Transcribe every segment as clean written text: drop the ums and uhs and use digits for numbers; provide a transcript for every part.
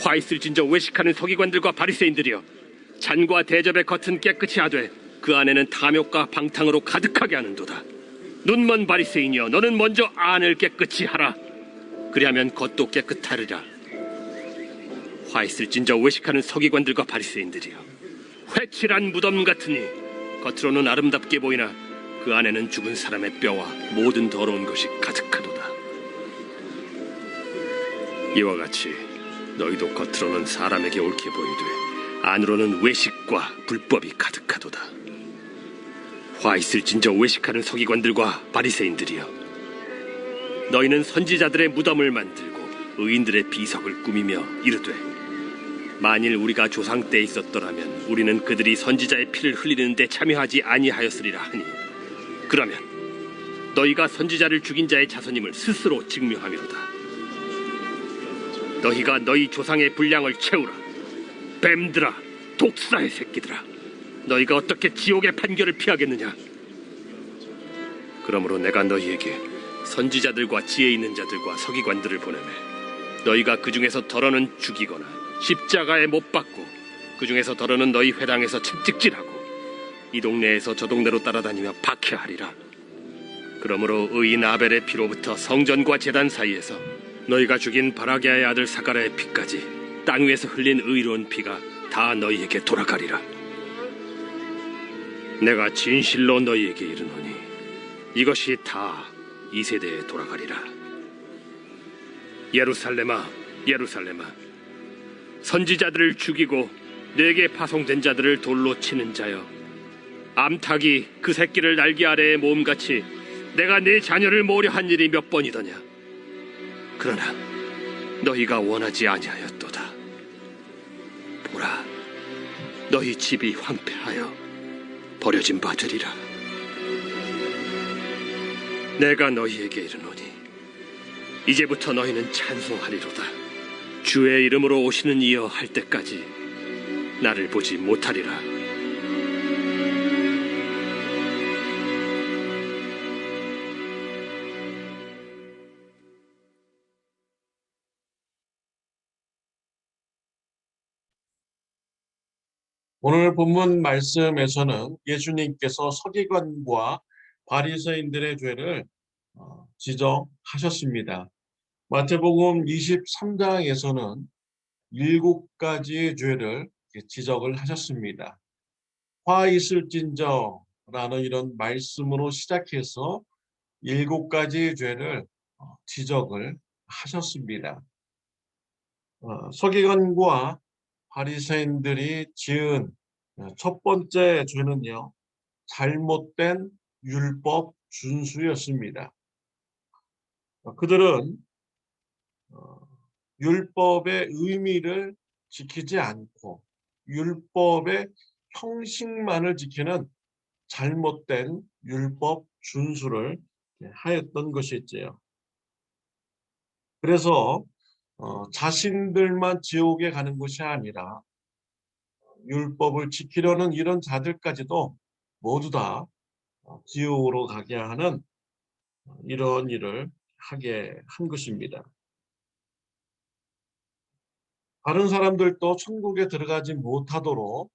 화 있을진저 외식하는 서기관들과 바리새인들이여, 잔과 대접의 겉은 깨끗이 하되 그 안에는 탐욕과 방탕으로 가득하게 하는도다. 눈먼 바리새인이여, 너는 먼저 안을 깨끗이 하라. 그리하면 겉도 깨끗하리라. 화 있을진저 외식하는 서기관들과 바리새인들이여, 회칠한 무덤 같으니 겉으로는 아름답게 보이나 그 안에는 죽은 사람의 뼈와 모든 더러운 것이 가득하도다. 이와 같이 너희도 겉으로는 사람에게 옳게 보이되 안으로는 외식과 불법이 가득하도다. 화 있을진저 외식하는 서기관들과 바리새인들이여, 너희는 선지자들의 무덤을 만들고 의인들의 비석을 꾸미며 이르되, 만일 우리가 조상 때 있었더라면 우리는 그들이 선지자의 피를 흘리는 데 참여하지 아니하였으리라 하니, 그러면 너희가 선지자를 죽인 자의 자손임을 스스로 증명하미로다. 너희가 너희 조상의 분량을 채우라. 뱀들아, 독사의 새끼들아, 너희가 어떻게 지옥의 판결을 피하겠느냐? 그러므로 내가 너희에게 선지자들과 지혜 있는 자들과 서기관들을 보내매, 너희가 그 중에서 덜어는 죽이거나 십자가에 못 박고 그 중에서 덜어는 너희 회당에서 채찍질하고 이 동네에서 저 동네로 따라다니며 박해하리라. 그러므로 의인 아벨의 피로부터 성전과 제단 사이에서 너희가 죽인 바라게아의 아들 사가랴의 피까지 땅 위에서 흘린 의로운 피가 다 너희에게 돌아가리라. 내가 진실로 너희에게 이르노니 이것이 다 이 세대에 돌아가리라. 예루살렘아, 예루살렘아, 선지자들을 죽이고 내게 파송된 자들을 돌로 치는 자여, 암탉이 그 새끼를 날개 아래에 모음같이 내가 네 자녀를 모으려 한 일이 몇 번이더냐? 그러나 너희가 원하지 아니하였도다. 보라, 너희 집이 황폐하여 버려진 바 되리라. 내가 너희에게 이르노니 이제부터 너희는 찬송하리로다. 주의 이름으로 오시는 이여 할 때까지 나를 보지 못하리라. 오늘 본문 말씀에서는 예수님께서 서기관과 바리새인들의 죄를 지적하셨습니다. 마태복음 23장에서는 7가지의 죄를 지적을 하셨습니다. 화 있을진저라는 이런 말씀으로 시작해서 7가지의 죄를 지적을 하셨습니다. 서기관과 바리새인들이 지은 첫 번째 죄는요, 잘못된 율법 준수였습니다. 그들은 율법의 의미를 지키지 않고 율법의 형식만을 지키는 잘못된 율법 준수를 하였던 것이지요. 그래서 자신들만 지옥에 가는 것이 아니라 율법을 지키려는 이런 자들까지도 모두 다 지옥으로 가게 하는 이런 일을 하게 한 것입니다. 다른 사람들도 천국에 들어가지 못하도록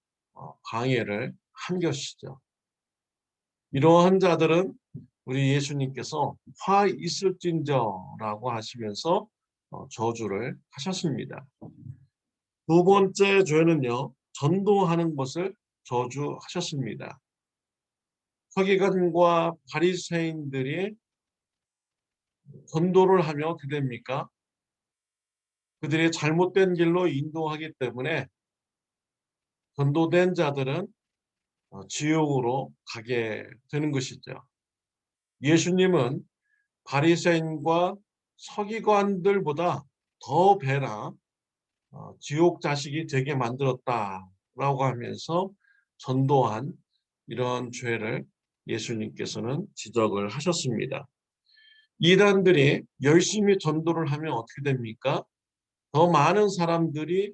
방해를 한 것이죠. 이러한 자들은 우리 예수님께서 화 있을진저라고 하시면서 저주를 하셨습니다. 두 번째 죄는요, 전도하는 것을 저주하셨습니다. 서기관과 바리새인들이 전도를 하며 어떻게 됩니까? 그들이 잘못된 길로 인도하기 때문에 전도된 자들은 지옥으로 가게 되는 것이죠. 예수님은 바리새인과 서기관들보다 더 배나 지옥 자식이 되게 만들었다라고 하면서 전도한 이런 죄를 예수님께서는 지적을 하셨습니다. 이단들이 열심히 전도를 하면 어떻게 됩니까? 더 많은 사람들이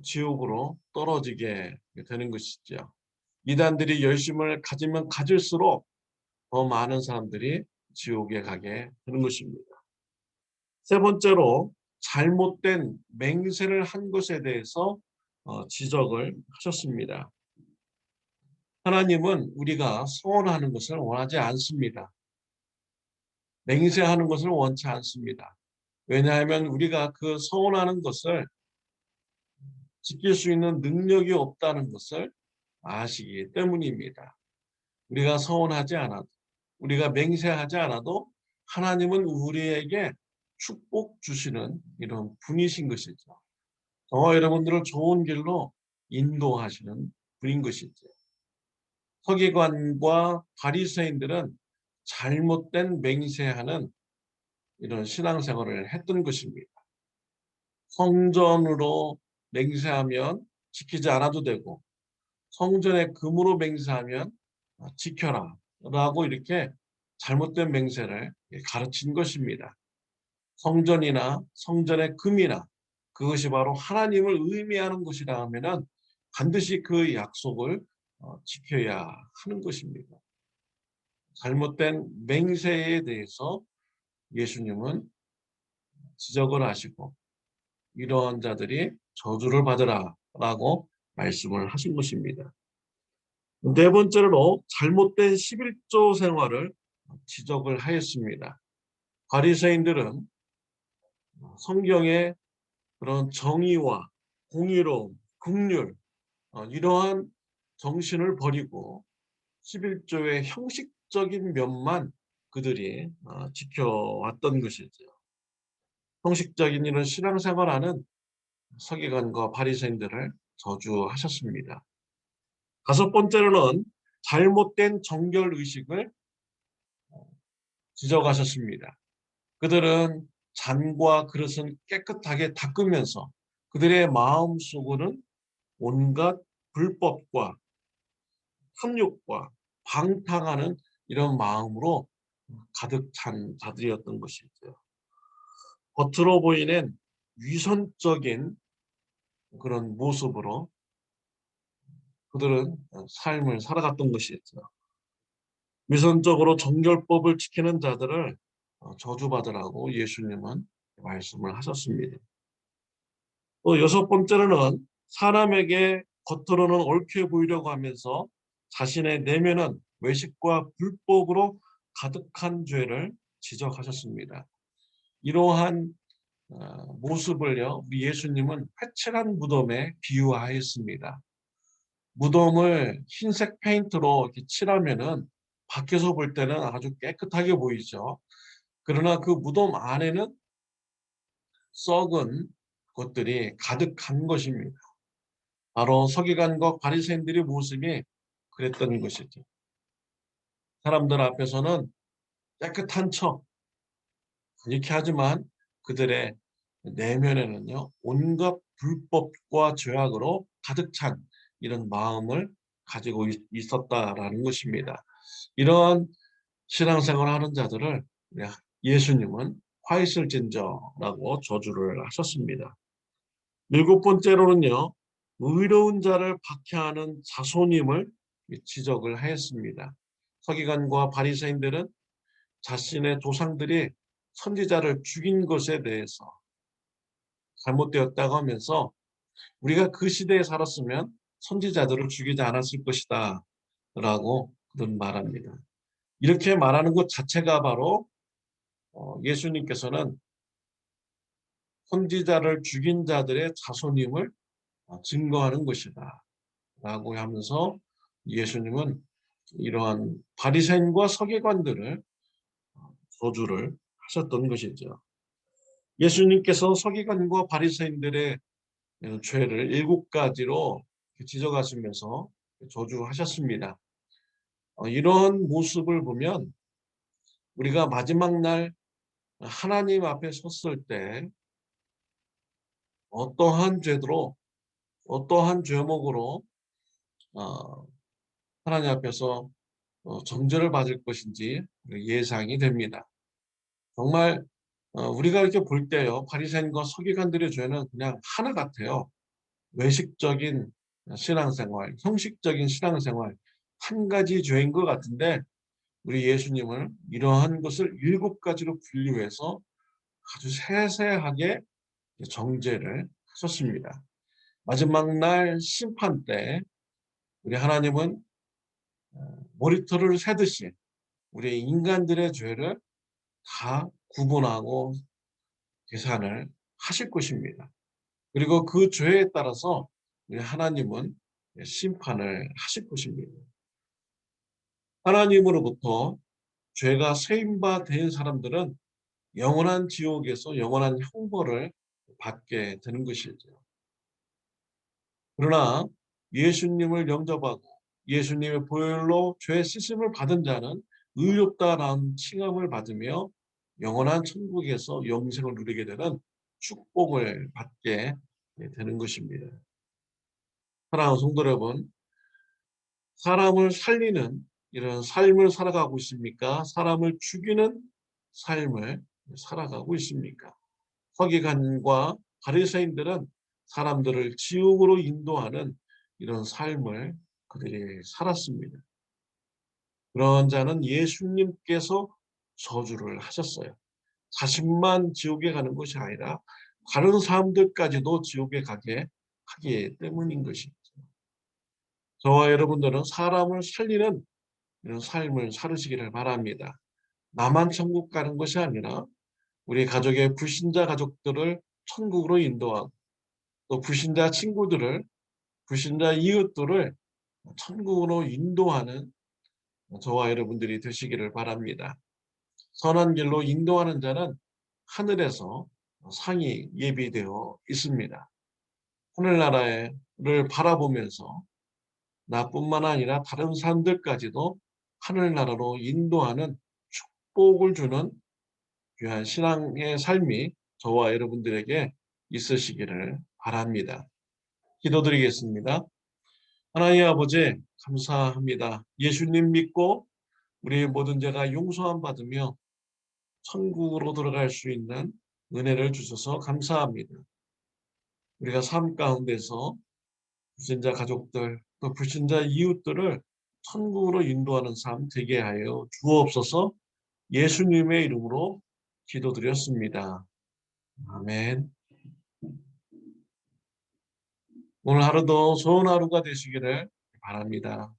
지옥으로 떨어지게 되는 것이죠. 이단들이 열심을 가지면 가질수록 더 많은 사람들이 지옥에 가게 되는 것입니다. 세 번째로 잘못된 맹세를 한 것에 대해서 지적을 하셨습니다. 하나님은 우리가 서원하는 것을 원하지 않습니다. 맹세하는 것을 원치 않습니다. 왜냐하면 우리가 그 서원하는 것을 지킬 수 있는 능력이 없다는 것을 아시기 때문입니다. 우리가 서원하지 않아도, 우리가 맹세하지 않아도 하나님은 우리에게 축복 주시는 이런 분이신 것이죠. 저와 여러분들을 좋은 길로 인도하시는 분인 것이죠. 서기관과 바리새인들은 잘못된 맹세하는 이런 신앙생활을 했던 것입니다. 성전으로 맹세하면 지키지 않아도 되고 성전의 금으로 맹세하면 지켜라 라고 이렇게 잘못된 맹세를 가르친 것입니다. 성전이나 성전의 금이나 그것이 바로 하나님을 의미하는 것이라 하면은 반드시 그 약속을 지켜야 하는 것입니다. 잘못된 맹세에 대해서 예수님은 지적을 하시고 이러한 자들이 저주를 받으라 라고 말씀을 하신 것입니다. 네 번째로 잘못된 11조 생활을 지적을 하였습니다. 바리새인들은 성경의 그런 정의와 공의로움, 긍휼 이러한 정신을 버리고 11조의 형식적인 면만 그들이 지켜왔던 것이죠. 형식적인 이런 신앙생활하는 서기관과 바리새인들을 저주하셨습니다. 다섯 번째로는 잘못된 정결 의식을 지적하셨습니다. 그들은 잔과 그릇은 깨끗하게 닦으면서 그들의 마음속으로는 온갖 불법과 탐욕과 방탕하는 이런 마음으로 가득 찬 자들이었던 것이죠. 겉으로 보이는 위선적인 그런 모습으로 그들은 삶을 살아갔던 것이죠. 위선적으로 정결법을 지키는 자들을 저주받으라고 예수님은 말씀을 하셨습니다. 또 여섯 번째로는 사람에게 겉으로는 옳게 보이려고 하면서 자신의 내면은 외식과 불법으로 가득한 죄를 지적하셨습니다. 이러한 모습을요, 우리 예수님은 회칠한 무덤에 비유하였습니다. 무덤을 흰색 페인트로 이렇게 칠하면은 밖에서 볼 때는 아주 깨끗하게 보이죠. 그러나 그 무덤 안에는 썩은 것들이 가득한 것입니다. 바로 서기관과 바리새인들의 모습이 그랬던 것이죠. 사람들 앞에서는 깨끗한 척 이렇게 하지만 그들의 내면에는요 온갖 불법과 죄악으로 가득 찬 이런 마음을 가지고 있었다라는 것입니다. 이러한 신앙생활을 하는 자들을 예수님은 화 있을진저라고 저주를 하셨습니다. 일곱 번째로는요, 의로운 자를 박해하는 자손임을 지적을 하였습니다. 서기관과 바리새인들은 자신의 조상들이 선지자를 죽인 것에 대해서 잘못되었다고 하면서 우리가 그 시대에 살았으면 선지자들을 죽이지 않았을 것이다 라고 그런 말합니다. 이렇게 말하는 것 자체가 바로 예수님께서는 선지자를 죽인 자들의 자손임을 증거하는 것이다 라고 하면서 예수님은 이러한 바리새인과 서기관들을 저주를 하셨던 것이죠. 예수님께서 서기관과 바리새인들의 죄를 7가지로 지적하시면서 저주하셨습니다. 이런 모습을 보면 우리가 마지막 날 하나님 앞에 섰을 때 어떠한 죄로 어떠한 죄목으로 하나님 앞에서 정죄를 받을 것인지 예상이 됩니다. 정말 우리가 이렇게 볼 때요, 바리새인과 서기관들의 죄는 그냥 하나 같아요. 외식적인 신앙생활, 형식적인 신앙생활, 한 가지 죄인 것 같은데 우리 예수님은 이러한 것을 7가지로 분류해서 아주 세세하게 정죄를 하셨습니다. 마지막 날 심판 때 우리 하나님은 머리털을 세듯이 우리 인간들의 죄를 다 구분하고 계산을 하실 것입니다. 그리고 그 죄에 따라서 우리 하나님은 심판을 하실 것입니다. 하나님으로부터 죄가 세임바 된 사람들은 영원한 지옥에서 영원한 형벌을 받게 되는 것이죠. 그러나 예수님을 영접하고 예수님의 보혈로 죄 씻음을 받은 자는 의롭다라는 칭함을 받으며 영원한 천국에서 영생을 누리게 되는 축복을 받게 되는 것입니다. 사랑하는 성도 여러분, 사람을 살리는 이런 삶을 살아가고 있습니까? 사람을 죽이는 삶을 살아가고 있습니까? 서기관과 바리새인들은 사람들을 지옥으로 인도하는 이런 삶을 그들이 살았습니다. 그런 자는 예수님께서 저주를 하셨어요. 자신만 지옥에 가는 것이 아니라 다른 사람들까지도 지옥에 가게 하기 때문인 것이죠. 저와 여러분들은 사람을 살리는 이런 삶을 살으시기를 바랍니다. 나만 천국 가는 것이 아니라 우리 가족의 불신자 가족들을 천국으로 인도하고 또 불신자 친구들을 불신자 이웃들을 천국으로 인도하는 저와 여러분들이 되시기를 바랍니다. 선한 길로 인도하는 자는 하늘에서 상이 예비되어 있습니다. 하늘나라를 바라보면서 나뿐만 아니라 다른 사람들까지도 하늘나라로 인도하는 축복을 주는 귀한 신앙의 삶이 저와 여러분들에게 있으시기를 바랍니다. 기도드리겠습니다. 하나님 아버지 감사합니다. 예수님 믿고 우리의 모든 죄가 용서함 받으며 천국으로 들어갈 수 있는 은혜를 주셔서 감사합니다. 우리가 삶 가운데서 불신자 가족들 또 불신자 이웃들을 천국으로 인도하는 삶 되게 하여 주옵소서. 예수님의 이름으로 기도드렸습니다. 아멘. 오늘 하루도 좋은 하루가 되시기를 바랍니다.